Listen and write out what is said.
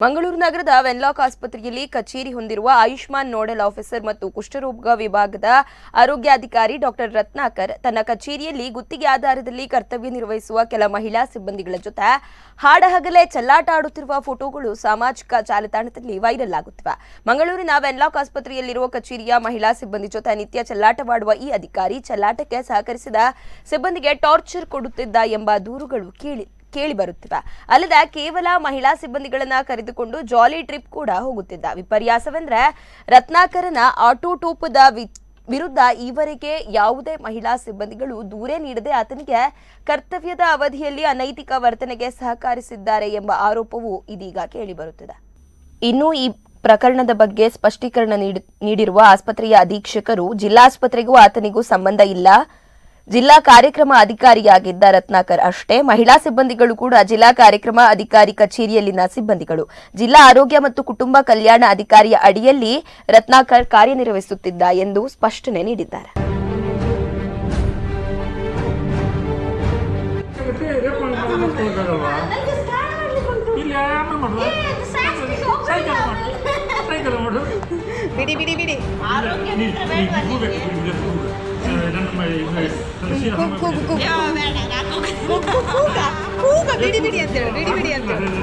ಮಂಗಳೂರು ನಗರದ ವೆನ್ಲಾಕ್ ಆಸ್ಪತ್ರೆಯಲ್ಲಿ ಕಚೇರಿ ಹೊಂದಿರುವ ಆಯುಷ್ಮಾನ್ ನೋಡಲ್ ಆಫೀಸರ್ ಮತ್ತು ಕುಷ್ಠರೋಗ ವಿಭಾಗದ ಆರೋಗ್ಯಾಧಿಕಾರಿ ಡಾಕ್ಟರ್ ರತ್ನಾಕರ್ ತನ್ನ ಕಚೇರಿಯಲ್ಲಿ ಗುತ್ತಿಗೆ ಆಧಾರದಲ್ಲಿ ಕರ್ತವ್ಯ ನಿರ್ವಹಿಸುವ ಕೆಲ ಮಹಿಳಾ ಸಿಬ್ಬಂದಿಗಳ ಜೊತೆ ಹಾಡಹಗಲೇ ಚೆಲ್ಲಾಟ ಆಡುತ್ತಿರುವ ಫೋಟೋಗಳು ಸಾಮಾಜಿಕ ಜಾಲತಾಣದಲ್ಲಿ ವೈರಲ್ ಆಗುತ್ತಿವೆ. ಮಂಗಳೂರಿನ ವೆನ್ಲಾಕ್ ಆಸ್ಪತ್ರೆಯಲ್ಲಿರುವ ಕಚೇರಿಯ ಮಹಿಳಾ ಸಿಬ್ಬಂದಿ ಜೊತೆ ನಿತ್ಯ ಚೆಲ್ಲಾಟವಾಡುವ ಈ ಅಧಿಕಾರಿ ಚೆಲ್ಲಾಟಕ್ಕೆ ಸಹಕರಿಸಿದ ಸಿಬ್ಬಂದಿಗೆ ಟಾರ್ಚರ್ ಕೊಡುತ್ತಿದ್ದ ಎಂಬ ದೂರುಗಳು ಕೇಳಿ ಬರುತ್ತಿವೆ. ಅಲ್ಲದೆ ಕೇವಲ ಮಹಿಳಾ ಸಿಬ್ಬಂದಿಗಳನ್ನ ಕರೆದುಕೊಂಡು ಜಾಲಿ ಟ್ರಿಪ್ ಕೂಡ ಹೋಗುತ್ತಿದ್ದ. ವಿಪರ್ಯಾಸವೆಂದ್ರೆ ರತ್ನಾಕರನ ಆಟೋಟೋಪದ ವಿರುದ್ಧ ಈವರೆಗೆ ಯಾವುದೇ ಮಹಿಳಾ ಸಿಬ್ಬಂದಿಗಳು ದೂರೇ ನೀಡದೆ ಆತನಿಗೆ ಕರ್ತವ್ಯದ ಅವಧಿಯಲ್ಲಿ ಅನೈತಿಕ ವರ್ತನೆಗೆ ಸಹಕರಿಸಿದ್ದಾರೆ ಎಂಬ ಆರೋಪವು ಇದೀಗ ಕೇಳಿಬರುತ್ತಿದೆ. ಇನ್ನು ಈ ಪ್ರಕರಣದ ಬಗ್ಗೆ ಸ್ಪಷ್ಟೀಕರಣ ನೀಡಿರುವ ಆಸ್ಪತ್ರೆಯ ಅಧೀಕ್ಷಕರು ಜಿಲ್ಲಾಸ್ಪತ್ರೆಗೂ ಆತನಿಗೂ ಸಂಬಂಧ ಇಲ್ಲ, ಜಿಲ್ಲಾ ಕಾರ್ಯಕ್ರಮ ಅಧಿಕಾರಿಯಾಗಿದ್ದ ರತ್ನಾಕರ್ ಅಷ್ಟೇ, ಮಹಿಳಾ ಸಿಬ್ಬಂದಿಗಳು ಕೂಡ ಜಿಲ್ಲಾ ಕಾರ್ಯಕ್ರಮ ಅಧಿಕಾರಿ ಕಚೇರಿಯಲ್ಲಿನ ಸಿಬ್ಬಂದಿಗಳು, ಜಿಲ್ಲಾ ಆರೋಗ್ಯ ಮತ್ತು ಕುಟುಂಬ ಕಲ್ಯಾಣ ಅಧಿಕಾರಿಯ ಅಡಿಯಲ್ಲಿ ರತ್ನಾಕರ್ ಕಾರ್ಯನಿರ್ವಹಿಸುತ್ತಿದ್ದ ಎಂದು ಸ್ಪಷ್ಟನೆ ನೀಡಿದ್ದಾರೆ. ಬಿಡಿ ಅಂತ ಹೇಳಿ